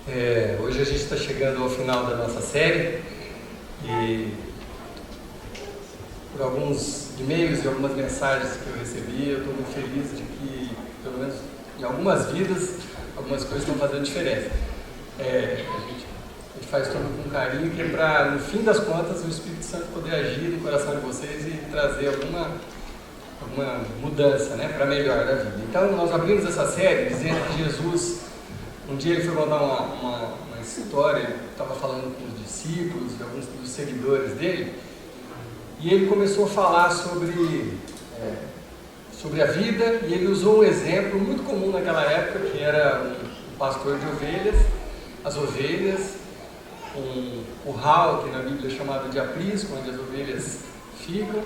Hoje a gente está chegando ao final da nossa série e por alguns e-mails e algumas mensagens que eu recebi, eu estou muito feliz de que, pelo menos em algumas vidas, algumas coisas estão fazendo diferença. A gente faz tudo com carinho, que é para, no fim das contas, o Espírito Santo poder agir no coração de vocês e trazer alguma mudança, para melhor da vida. Então, nós abrimos essa série dizendo que Jesus, um dia ele foi contar uma história, ele estava falando com os discípulos e alguns dos seguidores dele, e ele começou a falar sobre a vida, e ele usou um exemplo muito comum naquela época, que era um pastor de ovelhas, as ovelhas, um curral, que na Bíblia é chamado de aprisco, onde as ovelhas ficam.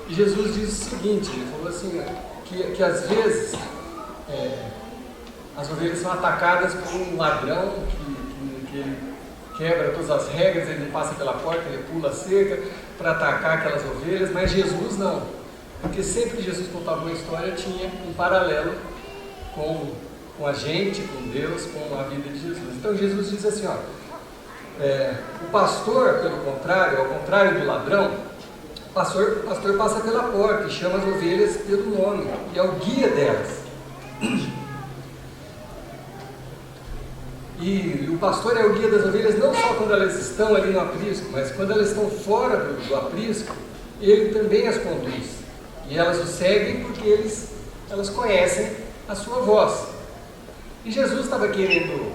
E Jesus diz o seguinte, ele falou assim, que às vezes as ovelhas são atacadas por um ladrão que ele quebra todas as regras, ele não passa pela porta, ele pula a cerca para atacar aquelas ovelhas, mas Jesus não, porque sempre que Jesus contava uma história tinha um paralelo com a gente, com Deus, com a vida de Jesus. Então Jesus diz assim, o pastor, pelo contrário, ao contrário do ladrão, o pastor passa pela porta e chama as ovelhas pelo nome, e é o guia delas. E o pastor é o guia das ovelhas não só quando elas estão ali no aprisco, mas quando elas estão fora do aprisco, ele também as conduz. E elas o seguem porque elas conhecem a sua voz. E Jesus estava querendo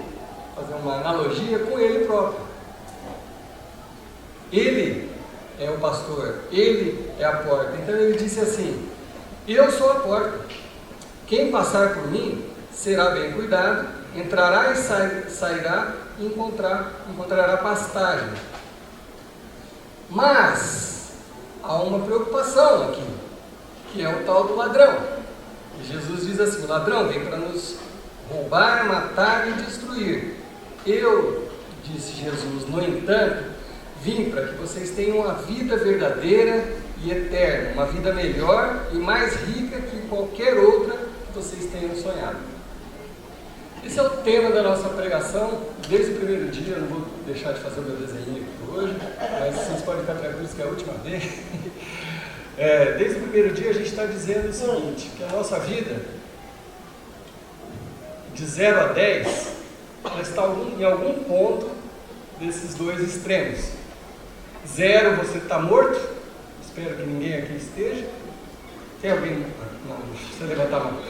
fazer uma analogia com ele próprio. Ele é o pastor, ele é a porta. Então ele disse assim, eu sou a porta. Quem passar por mim será bem cuidado, entrará e sairá e encontrará pastagem. Mas há uma preocupação aqui, que é o tal do ladrão. E Jesus diz assim, o ladrão vem para nos roubar, matar e destruir. Eu, disse Jesus, no entanto, vim para que vocês tenham uma vida verdadeira e eterna, uma vida melhor e mais rica que qualquer outra que vocês tenham sonhado. Esse é o tema da nossa pregação, desde o primeiro dia. Eu não vou deixar de fazer o meu desenho aqui hoje, mas vocês podem ficar tranquilos que é a última vez. Desde o primeiro dia a gente está dizendo o seguinte, que a nossa vida, de 0 a 10, ela está em algum ponto desses dois extremos. 0, você está morto, espero que ninguém aqui esteja. Tem alguém? Não, você levantar a mão.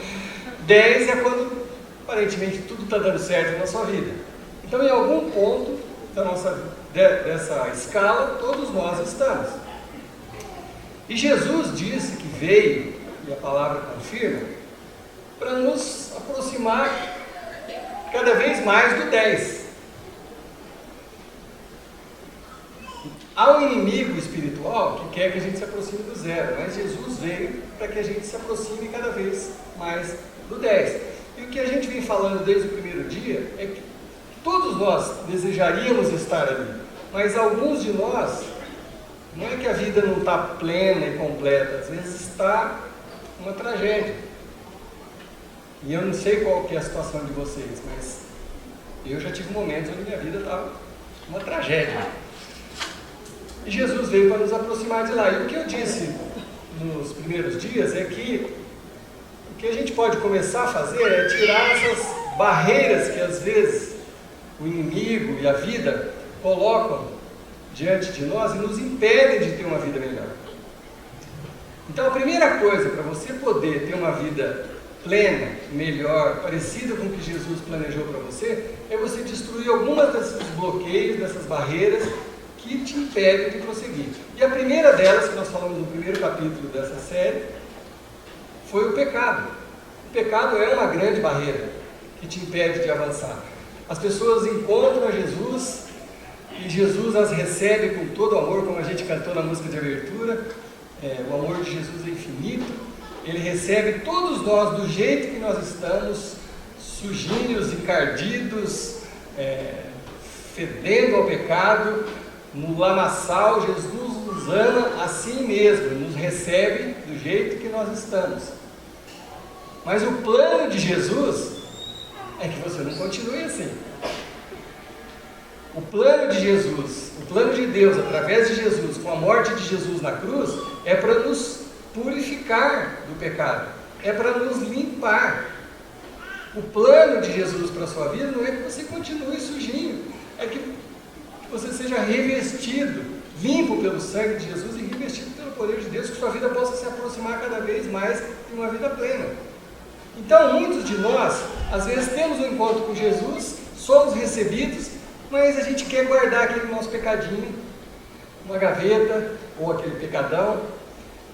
10 é quando aparentemente tudo está dando certo na sua vida. Então, em algum ponto dessa escala, todos nós estamos. E Jesus disse que veio, e a palavra confirma, para nos aproximar cada vez mais do 10. Há um inimigo espiritual que quer que a gente se aproxime do 0, mas Jesus veio para que a gente se aproxime cada vez mais do 10. E o que a gente vem falando desde o primeiro dia é que todos nós desejaríamos estar ali, mas alguns de nós, não é que a vida não está plena e completa, às vezes está uma tragédia. E eu não sei qual que é a situação de vocês, mas eu já tive momentos onde minha vida estava uma tragédia. E Jesus veio para nos aproximar de lá. E o que eu disse nos primeiros dias é que o que a gente pode começar a fazer é tirar essas barreiras que às vezes o inimigo e a vida colocam diante de nós e nos impedem de ter uma vida melhor. Então a primeira coisa para você poder ter uma vida plena, melhor, parecida com o que Jesus planejou para você, é você destruir algumas desses bloqueios, dessas barreiras que te impedem de prosseguir. E a primeira delas, que nós falamos no primeiro capítulo dessa série, foi o pecado. O pecado é uma grande barreira que te impede de avançar. As pessoas encontram a Jesus e Jesus as recebe com todo o amor, como a gente cantou na música de abertura. O amor de Jesus é infinito. Ele recebe todos nós do jeito que nós estamos, sujinhos, encardidos, fedendo ao pecado, no lamaçal. Jesus nos ama assim mesmo, nos recebe do jeito que nós estamos. Mas o plano de Jesus é que você não continue assim. O plano de Jesus, o plano de Deus através de Jesus, com a morte de Jesus na cruz, é para nos purificar do pecado, é para nos limpar. O plano de Jesus para a sua vida não é que você continue sujinho, é que você seja revestido, limpo pelo sangue de Jesus e revestido pelo poder de Deus, que sua vida possa se aproximar cada vez mais de uma vida plena. Então, muitos de nós, às vezes temos um encontro com Jesus, somos recebidos, mas a gente quer guardar aquele nosso pecadinho, uma gaveta, ou aquele pecadão.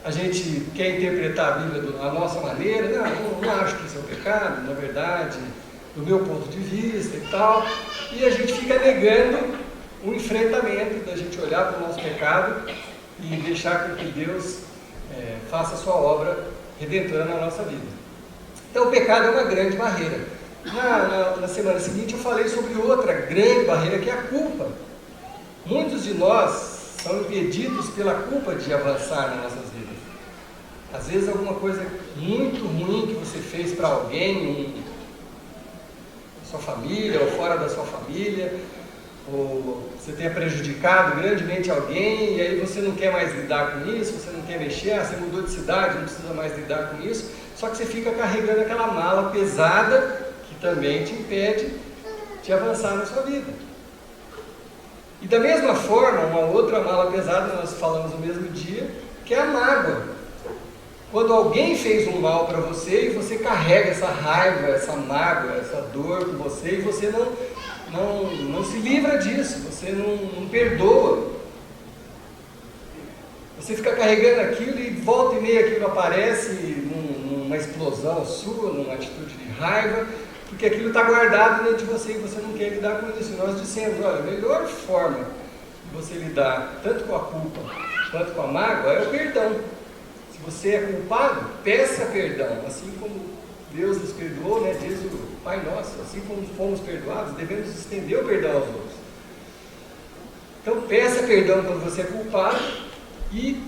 A gente quer interpretar a Bíblia da nossa maneira. Não acho que isso é um pecado, na verdade, do meu ponto de vista e tal. E a gente fica negando o enfrentamento da gente olhar para o nosso pecado e deixar com que Deus faça a sua obra redentora na nossa vida. Então o pecado é uma grande barreira. Na semana seguinte eu falei sobre outra grande barreira, que é a culpa. Muitos de nós são impedidos pela culpa de avançar nas nossas vidas. Às vezes alguma coisa muito ruim que você fez para alguém, sua família ou fora da sua família, ou você tenha prejudicado grandemente alguém e aí você não quer mais lidar com isso, você não quer mexer, você mudou de cidade, não precisa mais lidar com isso, só que você fica carregando aquela mala pesada que também te impede de avançar na sua vida. E da mesma forma, uma outra mala pesada, nós falamos no mesmo dia, que é a mágoa. Quando alguém fez um mal para você e você carrega essa raiva, essa mágoa, essa dor com você e você não se livra disso, você não perdoa. Você fica carregando aquilo e volta e meia aquilo aparece numa explosão sua, numa atitude de raiva, porque aquilo está guardado dentro de você e você não quer lidar com isso. E nós dissemos, olha, a melhor forma de você lidar tanto com a culpa quanto com a mágoa é o perdão. Se você é culpado, peça perdão, assim como Deus nos perdoou, né? Diz o Pai Nosso, assim como fomos perdoados, devemos estender o perdão aos outros. Então peça perdão quando você é culpado e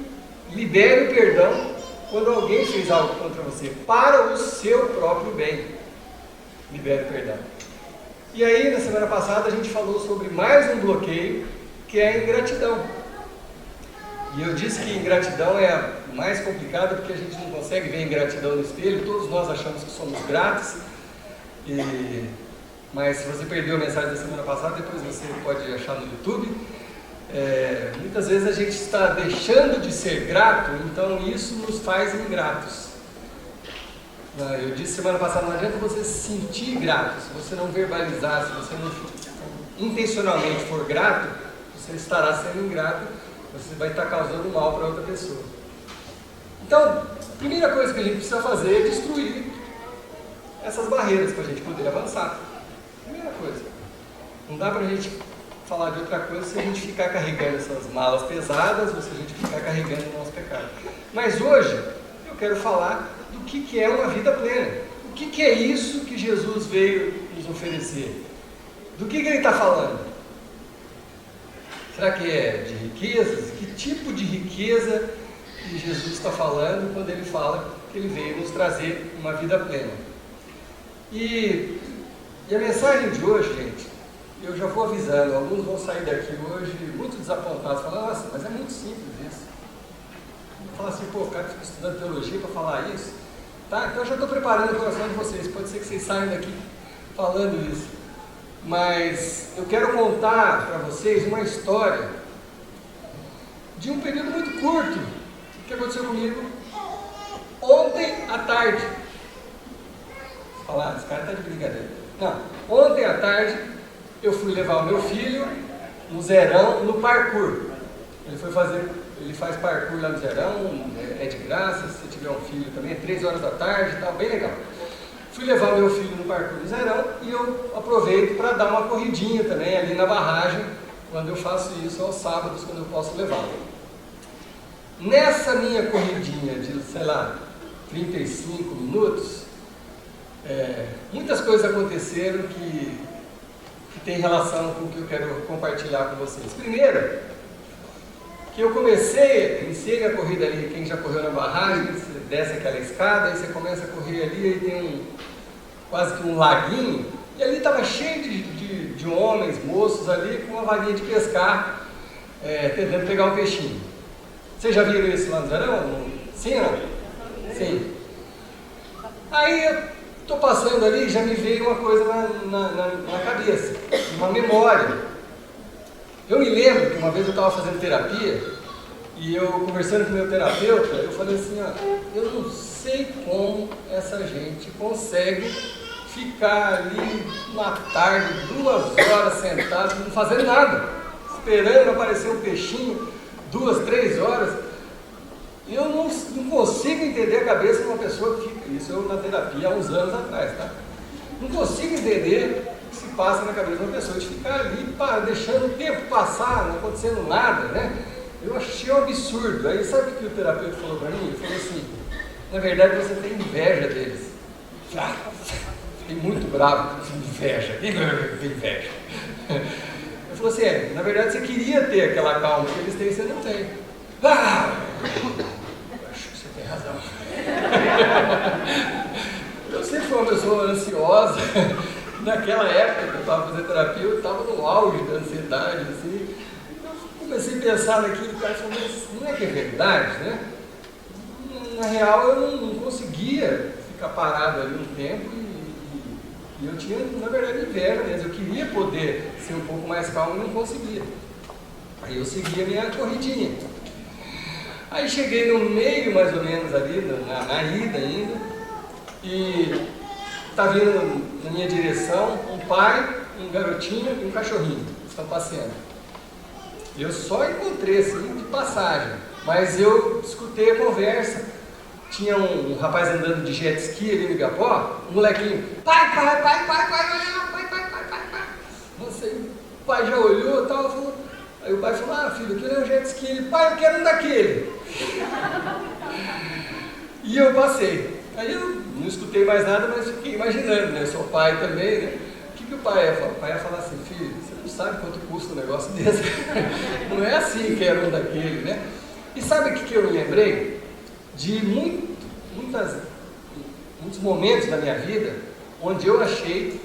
libere o perdão quando alguém fez algo contra você, para o seu próprio bem. Libere o perdão. E aí, na semana passada, a gente falou sobre mais um bloqueio, que é a ingratidão. E eu disse que ingratidão é a mais complicada, porque a gente não consegue ver ingratidão no espelho, todos nós achamos que somos gratos, mas se você perdeu a mensagem da semana passada, depois você pode achar no YouTube. Muitas vezes a gente está deixando de ser grato, então isso nos faz ingratos. Eu disse semana passada, não adianta você se sentir grato, se você não verbalizar, se você não intencionalmente for grato, você estará sendo ingrato, você vai estar causando mal para outra pessoa. Então, a primeira coisa que a gente precisa fazer é destruir essas barreiras para a gente poder avançar. Primeira coisa. Não dá para a gente falar de outra coisa se a gente ficar carregando essas malas pesadas ou se a gente ficar carregando o nosso pecado. Mas hoje eu quero falar do que é uma vida plena. O que é isso que Jesus veio nos oferecer? Do que ele está falando? Será que é de riquezas? Que tipo de riqueza que Jesus está falando quando ele fala que ele veio nos trazer uma vida plena? E a mensagem de hoje, gente, eu já vou avisando, alguns vão sair daqui hoje muito desapontados, falando, nossa, mas é muito simples isso. Fala assim, pô, o cara fica estudando teologia para falar isso. Tá, então eu já estou preparando o coração de vocês, pode ser que vocês saiam daqui falando isso. Mas eu quero contar para vocês uma história de um período muito curto que aconteceu comigo ontem à tarde. Falar, esse cara está de brincadeira. Não, ontem à tarde eu fui levar o meu filho no Zerão, no parkour. Ele faz parkour lá no Zerão, é de graça, se você tiver um filho também, é 3 horas da tarde e tal, bem legal. Fui levar meu filho no parkour do Zerão e eu aproveito para dar uma corridinha também ali na barragem, quando eu faço isso aos sábados, quando eu posso levá-lo. Nessa minha corridinha de, 35 minutos, muitas coisas aconteceram que tem relação com o que eu quero compartilhar com vocês. Primeiro, que eu iniciei a corrida ali, quem já correu na barragem, você desce aquela escada, aí você começa a correr ali, aí tem quase que um laguinho, e ali estava cheio de de homens, moços ali, com uma varinha de pescar, tentando pegar um peixinho. Vocês já viram isso lá no verão? Sim ou não? Sim. Aí eu estou passando ali e já me veio uma coisa na cabeça, uma memória. Eu me lembro que uma vez eu estava fazendo terapia e eu conversando com o meu terapeuta, eu falei assim, eu não sei como essa gente consegue ficar ali uma tarde, 2 horas sentado, não fazendo nada, esperando aparecer um peixinho, 2, 3 horas. Eu não consigo entender a cabeça de uma pessoa que fica, isso eu na terapia há uns anos atrás, tá? Não consigo entender o que se passa na cabeça de uma pessoa de ficar ali, deixando o tempo passar, não acontecendo nada, né? Eu achei um absurdo. Aí sabe o que o terapeuta falou para mim? Ele falou assim, na verdade você tem inveja deles. Fiquei muito bravo com inveja. Quem tem inveja? Ele falou assim, na verdade você queria ter aquela calma que eles têm e você não tem. Acho que você tem razão. Eu sempre fui uma pessoa ansiosa. Naquela época que eu estava fazendo terapia, eu estava no auge da ansiedade, assim. Eu comecei a pensar naquilo, o cara falou, mas não é que é verdade, né? Na real, eu não conseguia ficar parado ali um tempo e eu tinha, na verdade, inveja mesmo. Eu queria poder ser um pouco mais calmo e não conseguia. Aí eu seguia a minha corridinha. Aí cheguei no meio, mais ou menos, ali, na ida ainda, e está vindo na minha direção um pai, um garotinho e um cachorrinho, estão passeando. Eu só encontrei assim de passagem, mas eu escutei a conversa. Tinha um rapaz andando de jet ski ali no Igapó, um molequinho, pai. Nossa, aí o pai já olhou e tal, falou. Aí o pai falou, filho, aquele é um jet ski. Ele, pai, eu quero um daquele. E eu passei. Aí eu não escutei mais nada, mas fiquei imaginando, né? Eu sou pai também, né? O que o pai ia falar? O pai ia falar assim, filho, você não sabe quanto custa um negócio desse. Não é assim que era um daquele, né? E sabe o que eu me lembrei? De muitos momentos da minha vida onde eu achei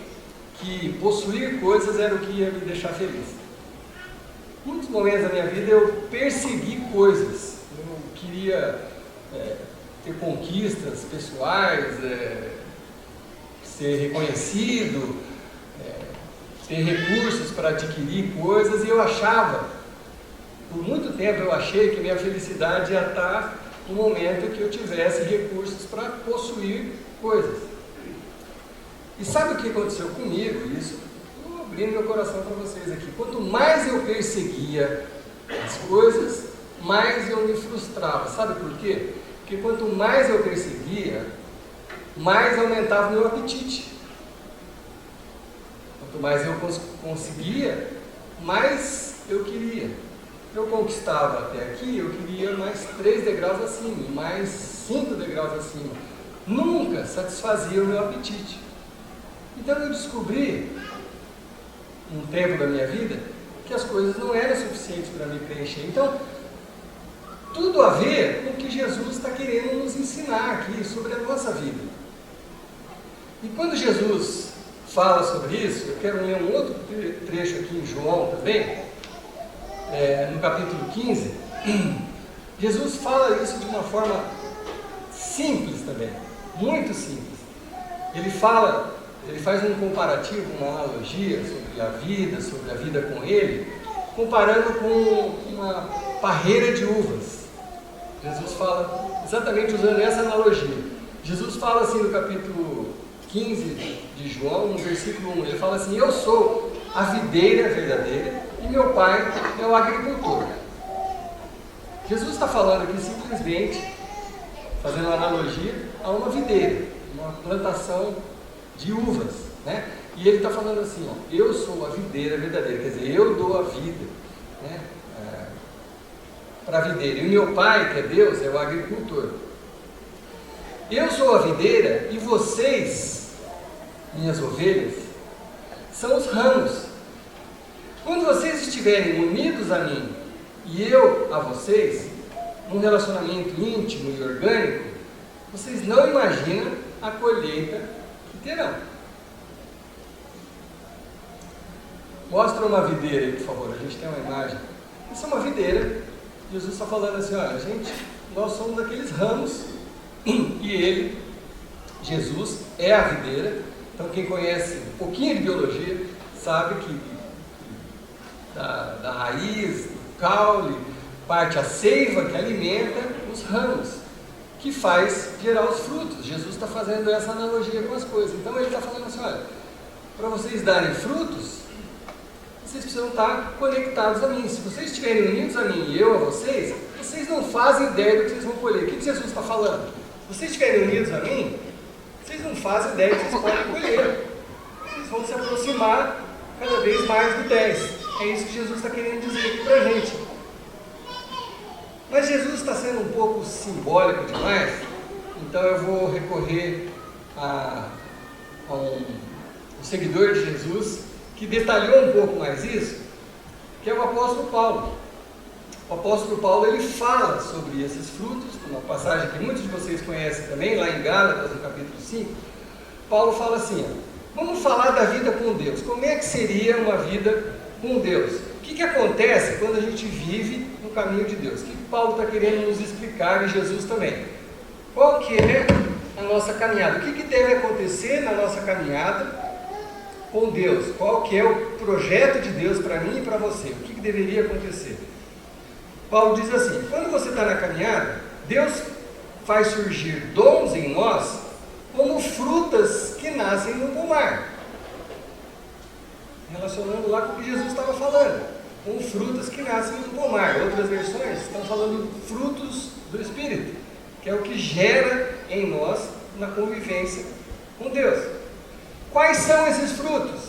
que possuir coisas era o que ia me deixar feliz. Muitos momentos da minha vida eu persegui coisas, eu queria ter conquistas pessoais, ser reconhecido, ter recursos para adquirir coisas, e eu achava, por muito tempo eu achei que minha felicidade ia estar no momento que eu tivesse recursos para possuir coisas. E sabe o que aconteceu comigo? Isso, eu abrindo meu coração para vocês aqui. Quanto mais eu perseguia as coisas, mais eu me frustrava. Sabe por quê? Porque quanto mais eu perseguia, mais aumentava o meu apetite. Quanto mais eu conseguia, mais eu queria. Eu conquistava até aqui, eu queria mais 3 degraus acima, mais 5 degraus acima. Nunca satisfazia o meu apetite. Então eu descobri, um tempo da minha vida, que as coisas não eram suficientes para me preencher. Então, tudo a ver com o que Jesus está querendo nos ensinar aqui sobre a nossa vida. E quando Jesus fala sobre isso, eu quero ler um outro trecho aqui em João também, no capítulo 15, Jesus fala isso de uma forma simples também, muito simples. Ele faz um comparativo, uma analogia sobre a vida com ele, comparando com uma parreira de uvas. Jesus fala exatamente usando essa analogia. Jesus fala assim no capítulo 15 de João, no versículo 1, ele fala assim, eu sou a videira verdadeira e meu pai é o agricultor. Jesus está falando aqui simplesmente, fazendo uma analogia a uma videira, uma plantação de uvas, né? E ele está falando assim, eu sou a videira verdadeira, quer dizer, eu dou a vida, né, para a videira, e meu pai, que é Deus, é o agricultor. Eu sou a videira e vocês, minhas ovelhas, são os ramos. Quando vocês estiverem unidos a mim e eu a vocês, num relacionamento íntimo e orgânico, vocês não imaginam a colheita que terão. Mostra uma videira aí, por favor, a gente tem uma imagem. Isso é uma videira. Jesus está falando assim, olha, gente, nós somos aqueles ramos e ele, Jesus, é a videira. Então quem conhece um pouquinho de biologia sabe que da raiz, do caule, parte a seiva que alimenta os ramos, que faz gerar os frutos. Jesus está fazendo essa analogia com as coisas. Então ele está falando assim, olha, para vocês darem frutos, vocês precisam estar conectados a mim. Se vocês estiverem unidos a mim e eu a vocês, vocês não fazem ideia do que vocês vão colher. O que Jesus está falando? Se vocês estiverem unidos a mim, vocês não fazem ideia do que vocês podem colher. Vocês vão se aproximar cada vez mais do 10. É isso que Jesus está querendo dizer aqui para a gente. Mas Jesus está sendo um pouco simbólico demais, então eu vou recorrer a um seguidor de Jesus que detalhou um pouco mais isso, que é o apóstolo Paulo. O apóstolo Paulo, ele fala sobre esses frutos, uma passagem que muitos de vocês conhecem também, lá em Gálatas, no capítulo 5. Paulo fala assim, ó, vamos falar da vida com Deus. Como é que seria uma vida com Deus? O que acontece quando a gente vive no caminho de Deus? O que Paulo está querendo nos explicar, e Jesus também? Qual que é a nossa caminhada? O que deve acontecer na nossa caminhada com Deus? Qual que é o projeto de Deus para mim e para você? O que deveria acontecer? Paulo diz assim, quando você está na caminhada, Deus faz surgir dons em nós como frutas que nascem no pomar. Relacionando lá com o que Jesus estava falando, com frutas que nascem no pomar. Outras versões estão falando frutos do Espírito, que é o que gera em nós na convivência com Deus. Quais são esses frutos?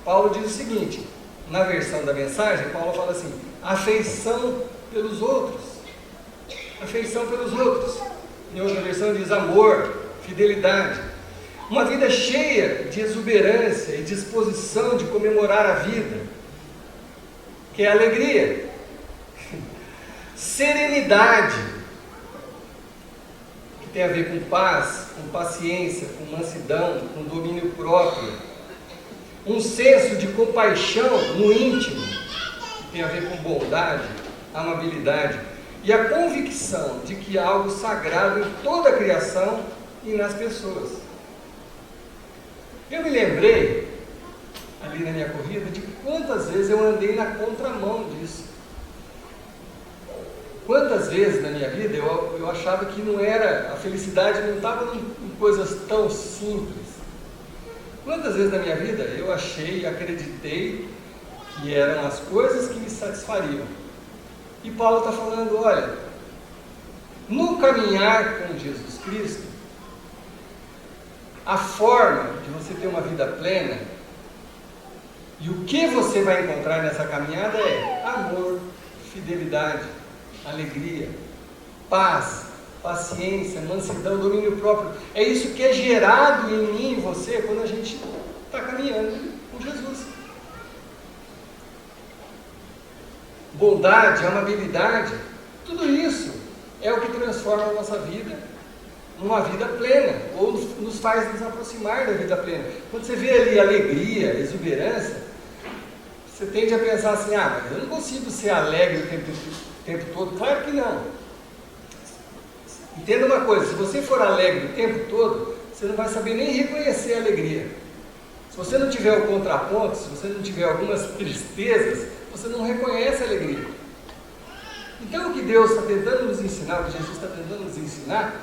Paulo diz o seguinte, na versão da mensagem, Paulo fala assim, afeição pelos outros. Afeição pelos outros. Em outra versão diz amor, fidelidade. Uma vida cheia de exuberância e disposição de comemorar a vida, que é alegria. Serenidade, que tem a ver com paz, com paciência, com mansidão, com domínio próprio. Um senso de compaixão no íntimo, que tem a ver com bondade, amabilidade. E a convicção de que há algo sagrado em toda a criação e nas pessoas. Eu me lembrei, ali na minha corrida, de quantas vezes eu andei na contramão disso. Quantas vezes na minha vida eu achava que não era, a felicidade não estava em coisas tão simples. Quantas vezes na minha vida eu achei e acreditei que eram as coisas que me satisfariam. E Paulo está falando, olha, no caminhar com Jesus Cristo, a forma de você ter uma vida plena e o que você vai encontrar nessa caminhada é amor, fidelidade, alegria, paz, paciência, mansidão, domínio próprio. É isso que é gerado em mim e em você quando a gente está caminhando com Jesus. Bondade, amabilidade, tudo isso é o que transforma a nossa vida numa vida plena, ou nos faz nos aproximar da vida plena. Quando você vê ali alegria, exuberância, você tende a pensar assim, mas eu não consigo ser alegre o tempo todo. Claro que não. Entenda uma coisa, se você for alegre o tempo todo, você não vai saber nem reconhecer a alegria. Se você não tiver o contraponto, se você não tiver algumas tristezas, você não reconhece a alegria. Então o que Deus está tentando nos ensinar, o que Jesus está tentando nos ensinar,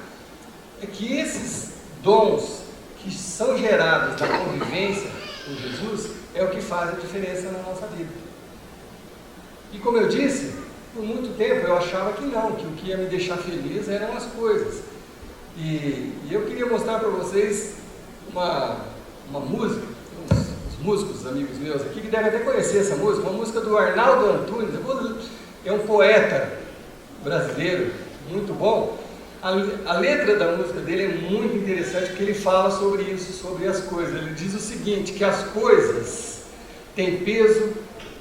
é que esses dons que são gerados na convivência com Jesus é o que faz a diferença na nossa vida. E como eu disse, por muito tempo eu achava que não, que o que ia me deixar feliz eram as coisas. E eu queria mostrar para vocês uma música, uns músicos, amigos meus aqui, que devem até conhecer essa música, uma música do Arnaldo Antunes, é um poeta brasileiro muito bom. A letra da música dele é muito interessante, porque ele fala sobre isso, sobre as coisas. Ele diz o seguinte, que as coisas têm peso,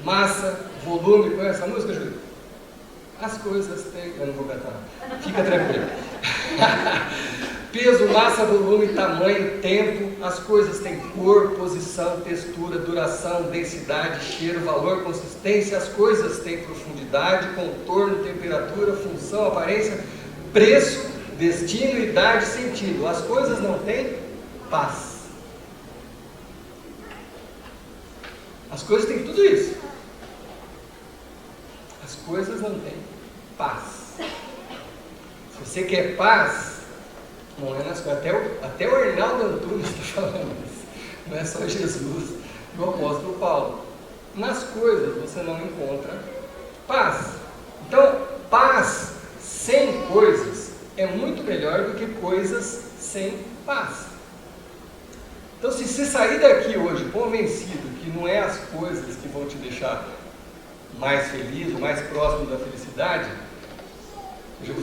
massa, volume. Conhece essa música, Júlio? As coisas têm... Eu não vou cantar. Fica tranquilo. Peso, massa, volume, tamanho, tempo, as coisas têm cor, posição, textura, duração, densidade, cheiro, valor, consistência, as coisas têm profundidade, contorno, temperatura, função, aparência, preço, destino, idade, sentido. As coisas não têm paz. As coisas têm tudo isso. As coisas não têm paz. Se você quer paz, não é nas coisas. Até o Arnaldo Antunes está falando isso. Não é só Jesus e o apóstolo Paulo. Nas coisas você não encontra paz. Então, paz sem coisas é muito melhor do que coisas sem paz. Então, se você sair daqui hoje convencido que não é as coisas que vão te deixar mais feliz ou mais próximo da felicidade, eu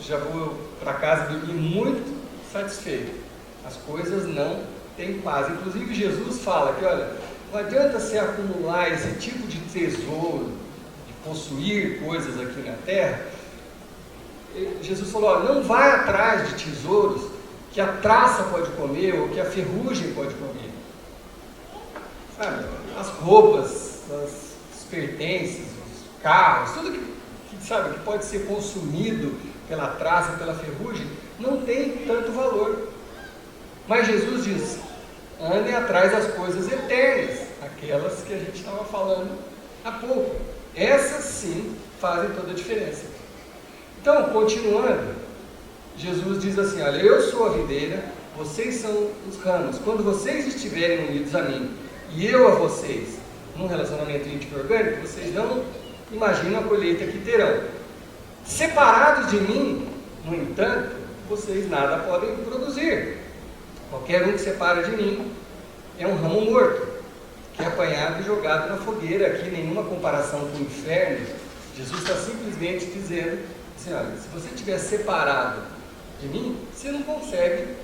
já vou para casa dormir muito satisfeito. As coisas não têm paz. Inclusive, Jesus fala que, olha, não adianta você acumular esse tipo de tesouro, de possuir coisas aqui na terra. Jesus falou, olha, não vai atrás de tesouros que a traça pode comer ou que a ferrugem pode comer. Sabe, as roupas, os pertences, os carros, tudo que pode ser consumido pela traça, pela ferrugem, não tem tanto valor. Mas Jesus diz, andem atrás das coisas eternas, aquelas que a gente estava falando há pouco. Essas sim fazem toda a diferença. Então, continuando, Jesus diz assim, olha, eu sou a videira, vocês são os ramos. Quando vocês estiverem unidos a mim e eu a vocês, num relacionamento íntimo e orgânico, vocês não imaginam a colheita que terão. Separados de mim, no entanto, vocês nada podem produzir. Qualquer um que separa de mim é um ramo morto, que é apanhado e jogado na fogueira. Aqui nenhuma comparação com o inferno. Jesus está simplesmente dizendo assim, olha, se você estiver separado de mim, você não consegue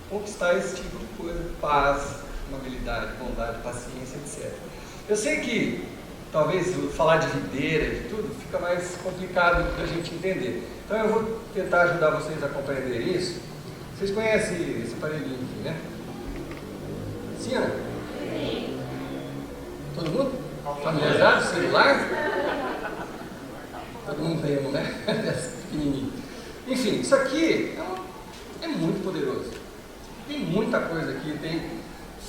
conquistar esse tipo de coisa, paz, amabilidade, bondade, paciência, etc. Eu sei que talvez falar de videira, de tudo, fica mais complicado da gente entender. Então eu vou tentar ajudar vocês a compreender isso. Vocês conhecem esse aparelhinho aqui, né? Sim, Ana? Sim. Todo mundo? Familiarizado? Celular? Todo mundo tem um, né? Pequenininho. Enfim, isso aqui é muito poderoso. Tem muita coisa aqui, tem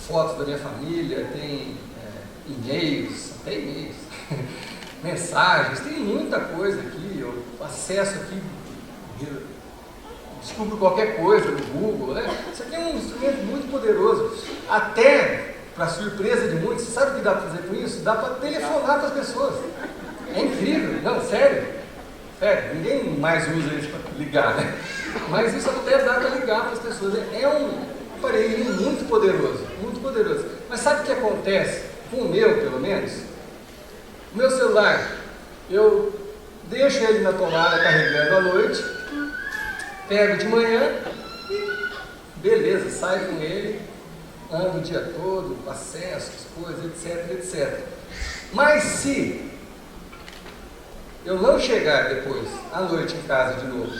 fotos da minha família, tem e-mails, até e-mails, mensagens, tem muita coisa aqui, eu acesso aqui, descubro qualquer coisa no Google, né? Isso aqui é um instrumento muito poderoso, até para surpresa de muitos. Você sabe o que dá para fazer com isso? Dá para telefonar para as pessoas. É incrível, não, sério, ninguém mais usa isso para ligar, né? Mas isso até dá para ligar para as pessoas. É um aparelho muito poderoso, muito poderoso. Mas sabe o que acontece? Com o meu, pelo menos, o meu celular, eu deixo ele na tomada carregando à noite, pego de manhã e beleza, saio com ele, ando o dia todo, acesso as coisas, etc. Mas se eu não chegar depois, à noite em casa de novo,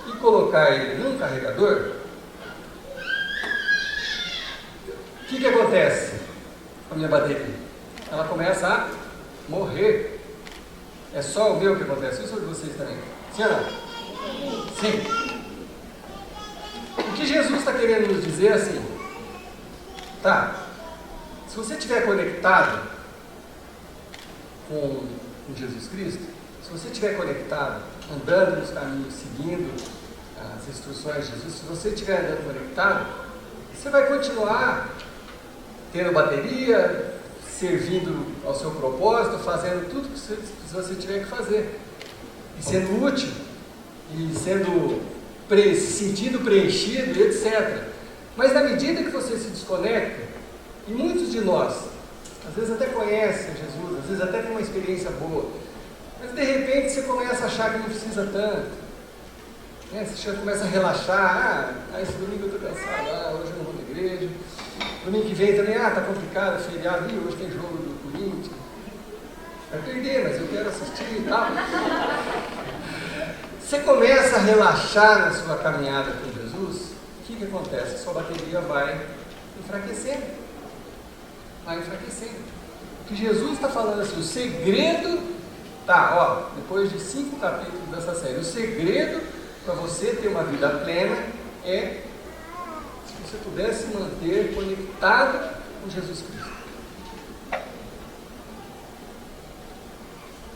e colocar ele num carregador, o que acontece com a minha bateria? Ela começa a morrer. É só o meu que acontece isso ou de vocês também? Sim ou não? Sim. O que Jesus está querendo nos dizer é assim, tá, se você estiver conectado com Jesus Cristo, se você estiver conectado, andando nos caminhos, seguindo as instruções de Jesus, se você estiver andando conectado, você vai continuar tendo bateria, servindo ao seu propósito, fazendo tudo que você tiver que fazer, e sendo útil, e se sentindo preenchido, etc. Mas na medida que você se desconecta, e muitos de nós, às vezes até conhecem Jesus, às vezes até tem uma experiência boa, mas de repente você começa a achar que não precisa tanto, né? Você começa a relaxar, esse domingo eu estou cansado, hoje eu não vou na igreja, domingo que vem também, está complicado, feriado, hoje tem jogo do Corinthians, vai perder, mas eu quero assistir e tal. Você começa a relaxar na sua caminhada com Jesus, acontece? Sua bateria vai enfraquecendo. Vai enfraquecendo. O que Jesus está falando assim, o segredo, depois de 5 capítulos dessa série, o segredo para você ter uma vida plena é se você puder se manter conectado com Jesus Cristo.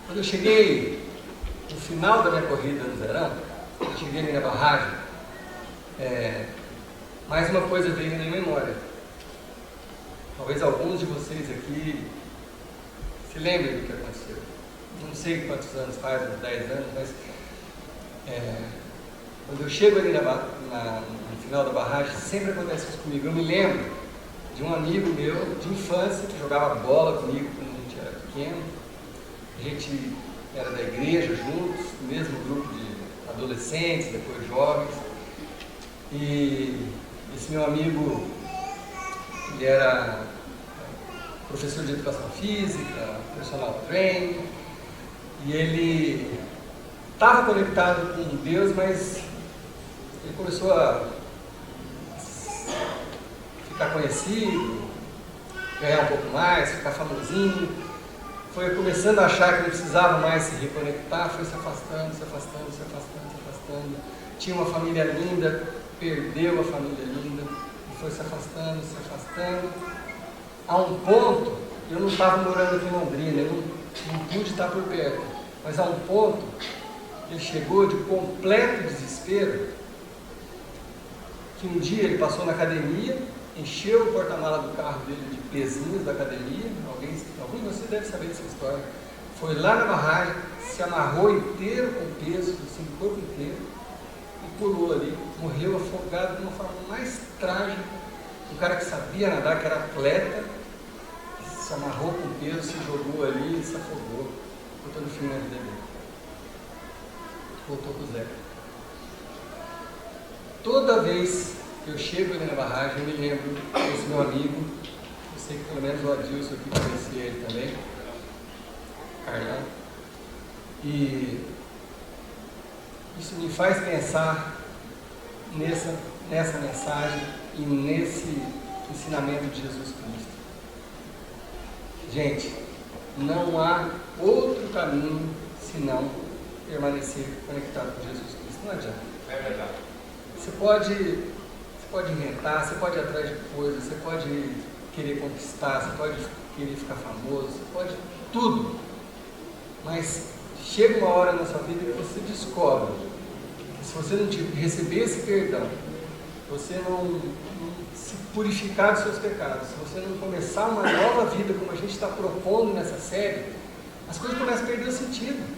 Quando eu cheguei no final da minha corrida no verão, eu cheguei ali na barragem, mais uma coisa veio na minha memória. Talvez alguns de vocês aqui se lembrem do que aconteceu. Não sei quantos anos faz, uns 10 anos, mas quando eu chego ali no final da barragem, sempre acontece isso comigo. Eu me lembro de um amigo meu de infância que jogava bola comigo quando a gente era pequeno. A gente era da igreja juntos, no mesmo grupo de adolescentes, depois jovens. E esse meu amigo, ele era professor de educação física, personal trainer, e ele estava conectado com Deus, mas ele começou a ficar conhecido, ganhar um pouco mais, ficar famosinho, foi começando a achar que não precisava mais se reconectar, foi se afastando, se afastando, se afastando, se afastando. Tinha uma família linda, perdeu a família linda, e foi se afastando, se afastando. A um ponto, eu não estava morando aqui em Londrina, eu não pude estar por perto, mas a um ponto, ele chegou de completo desespero, que um dia ele passou na academia, encheu o porta-mala do carro dele de pezinhos da academia, algum de vocês deve saber dessa história, foi lá na barragem, se amarrou inteiro com peso, assim, o corpo inteiro, e pulou ali, morreu afogado de uma forma mais trágica. Um cara que sabia nadar, que era atleta, se amarrou com peso, se jogou ali e se afogou, botando fim na vida dele. Voltou pro zero. Toda vez que eu chego ali na barragem, eu me lembro desse meu amigo, eu sei que pelo menos o Adilson aqui conhecia ele também, Carlão, e isso me faz pensar nessa mensagem e nesse ensinamento de Jesus Cristo. Gente, não há outro caminho senão permanecer conectado com Jesus Cristo. Não adianta. É verdade. Você pode inventar, você pode ir atrás de coisas, você pode querer conquistar, você pode querer ficar famoso, você pode tudo. Mas chega uma hora na sua vida que você descobre que se você não receber esse perdão, você não se purificar dos seus pecados, se você não começar uma nova vida como a gente está propondo nessa série, as coisas começam a perder o sentido.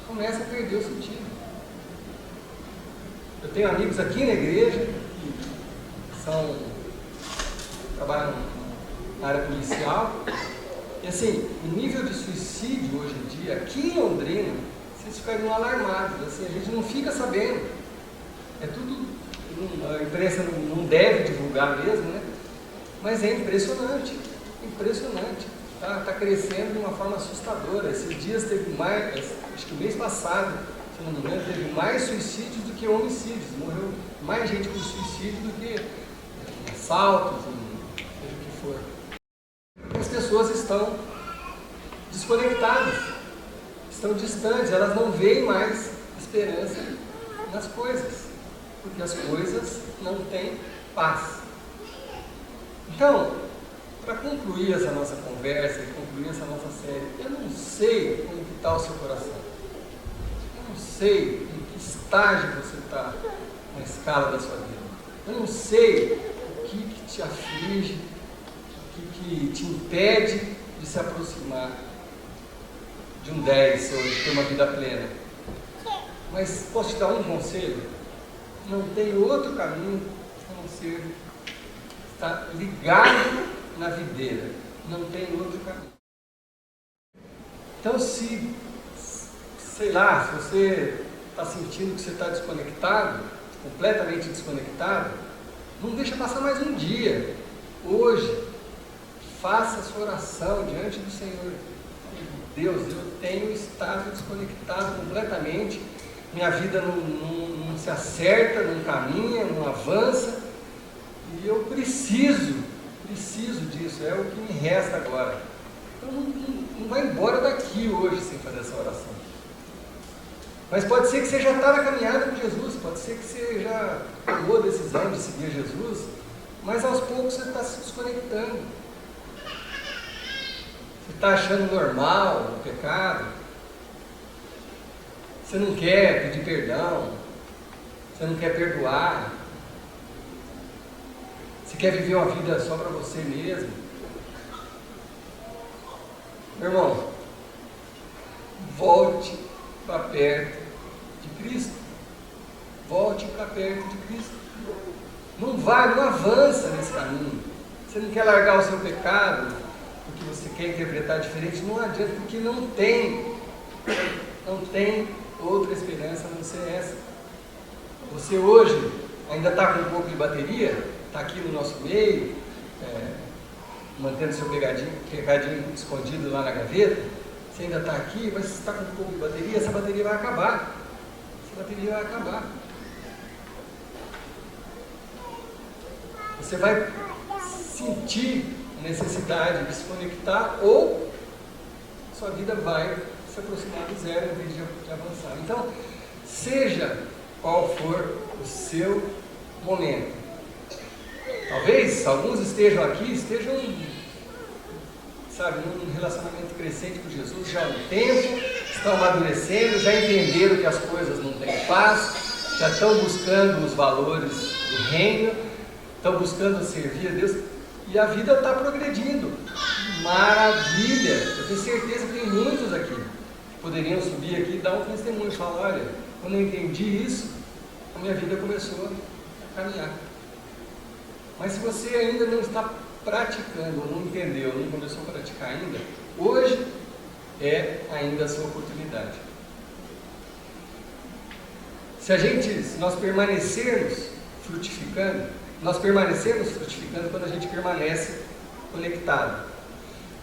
Começa a perder o sentido. Eu tenho amigos aqui na igreja que trabalham na área policial, e assim, o nível de suicídio hoje em dia, aqui em Londrina, vocês ficariam alarmados, assim, a gente não fica sabendo, é tudo, a imprensa não deve divulgar mesmo, né? Mas é impressionante, está crescendo de uma forma assustadora. Esses dias teve mais, acho que o mês passado, se não me engano, teve mais suicídios do que homicídios, morreu mais gente por suicídio do que assaltos, seja o que for. As pessoas estão desconectadas, estão distantes, elas não veem mais esperança nas coisas, porque as coisas não têm paz. Então, para concluir essa nossa conversa e concluir essa nossa série, eu não sei como está o seu coração. Eu não sei em que estágio você está na escala da sua vida. Eu não sei o que te aflige, o que te impede de se aproximar de um 10 ou de ter uma vida plena. Mas posso te dar um conselho? Não tem outro caminho a não ser estar ligado na videira. Não tem outro caminho. Então, se você está sentindo que você está desconectado, completamente desconectado, não deixa passar mais um dia. Hoje, faça a sua oração diante do Senhor. Deus, eu tenho estado desconectado completamente minha vida não se acerta, não caminha, não avança, e eu preciso disso, é o que me resta agora. Então não vai embora daqui hoje sem fazer essa oração. Mas pode ser que você já está na caminhada com Jesus, pode ser que você já tomou a decisão de seguir Jesus, mas aos poucos você está se desconectando. Você está achando normal o pecado, você não quer pedir perdão, você não quer perdoar, você quer viver uma vida só para você mesmo. Meu irmão, volte para perto de Cristo. Volte para perto de Cristo. Não avança nesse caminho. Você não quer largar o seu pecado porque você quer interpretar diferente, não adianta, porque não tem outra esperança a não ser essa. Você hoje ainda está com um pouco de bateria, está aqui no nosso meio, mantendo seu pecadinho escondido lá na gaveta. Você ainda está aqui, mas você está com um pouco de bateria, essa bateria vai acabar. Você vai sentir a necessidade de se conectar, ou sua vida vai se aproximar do zero em vez de avançar. Então, seja qual for o seu momento. Talvez alguns estejam num relacionamento crescente com Jesus já há um tempo, estão amadurecendo, já entenderam que as coisas não têm paz, já estão buscando os valores do reino, estão buscando servir a Deus, e a vida está progredindo. Maravilha! Eu tenho certeza que tem muitos aqui que poderiam subir aqui e dar um testemunho e falar: olha, quando eu entendi isso, a minha vida começou a caminhar. Mas se você ainda não está praticando, ou não entendeu, não começou a praticar ainda, hoje é ainda a sua oportunidade. Se nós permanecermos frutificando quando a gente permanece conectado.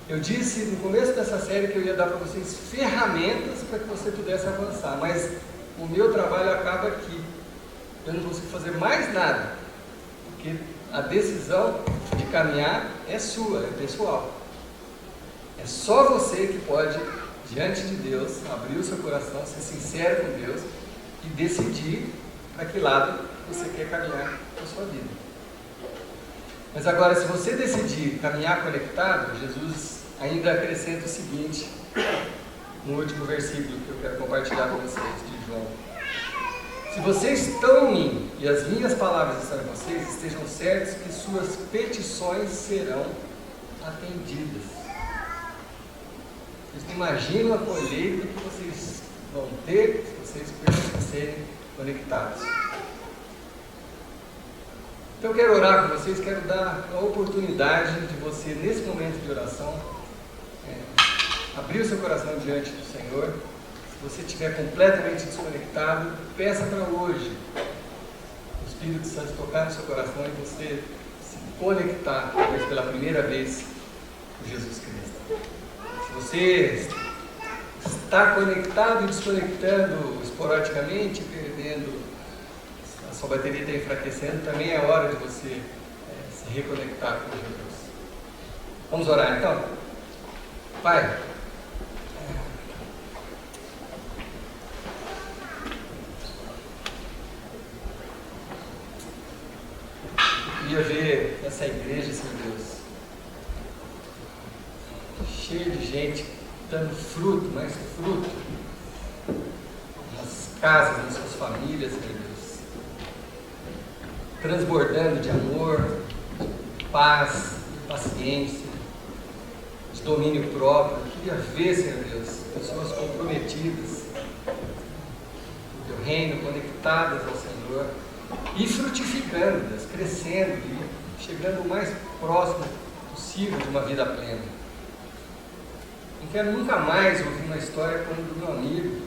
Eu disse no começo dessa série que eu ia dar para vocês ferramentas para que você pudesse avançar, mas o meu trabalho acaba aqui. Eu não consigo fazer mais nada, porque a decisão de caminhar é sua, é pessoal. É só você que pode, diante de Deus, abrir o seu coração, ser sincero com Deus e decidir para que lado você quer caminhar na sua vida. Mas agora, se você decidir caminhar conectado, Jesus ainda acrescenta o seguinte, no último versículo que eu quero compartilhar com vocês, de João: se vocês estão em mim e as minhas palavras estão em vocês, estejam certos que suas petições serão atendidas. Vocês não imaginam a colheita que vocês vão ter se vocês permanecerem conectados. Então eu quero orar com vocês, quero dar a oportunidade de você, nesse momento de oração, abrir o seu coração diante do Senhor. Se você estiver completamente desconectado, peça para hoje o Espírito Santo tocar no seu coração e você se conectar, talvez pela primeira vez, com Jesus Cristo. Se você está conectado e desconectando esporadicamente, perdendo, a sua bateria está enfraquecendo, também é hora de você se reconectar com Jesus. Vamos orar então? Pai, eu queria ver essa igreja, Senhor Deus, cheia de gente dando fruto, mais fruto, nas casas, nas suas famílias, Senhor Deus, transbordando de amor, de paz, de paciência, de domínio próprio. Eu queria ver, Senhor Deus, pessoas comprometidas com o teu reino, conectadas ao Senhor e frutificando, Deus, crescendo e chegando o mais próximo possível de uma vida plena. Não quero nunca mais ouvir uma história como do meu amigo,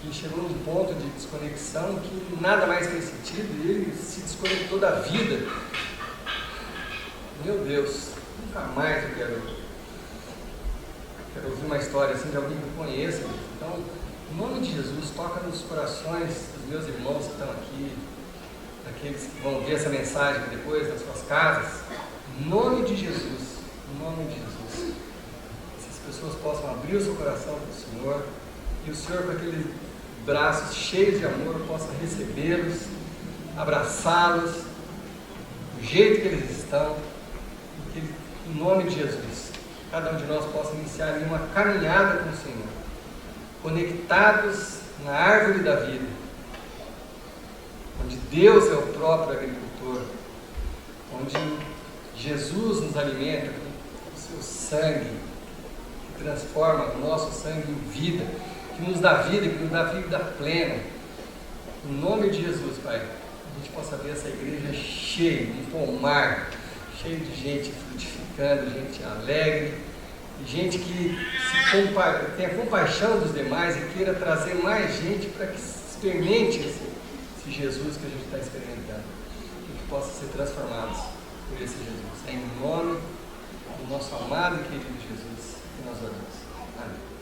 que chegou num ponto de desconexão que nada mais fez sentido e ele se desconectou da vida. Meu Deus, nunca mais eu quero ouvir uma história assim de alguém que eu conheço. Então, Em nome de Jesus, toca nos corações dos meus irmãos que estão aqui, daqueles que vão ver essa mensagem depois nas suas casas. Em nome de Jesus, em nome de Jesus, essas pessoas possam abrir o seu coração para o Senhor e o Senhor, com aqueles braços cheios de amor, possa recebê-los, abraçá-los do jeito que eles estão, e que, em nome de Jesus, cada um de nós possa iniciar uma caminhada com o Senhor, conectados na árvore da vida, onde Deus é o próprio agricultor, onde Jesus nos alimenta com o seu sangue, que transforma o nosso sangue em vida, que nos dá vida, que nos dá vida plena. Em nome de Jesus, Pai, a gente possa ver essa igreja cheia, um pomar, cheio de gente frutificando, gente alegre, gente que tenha compaixão dos demais e queira trazer mais gente para que experimente esse Jesus que a gente está experimentando, e que possa ser transformados por esse Jesus. É em nome do nosso amado e querido Jesus que nós oramos. Amém.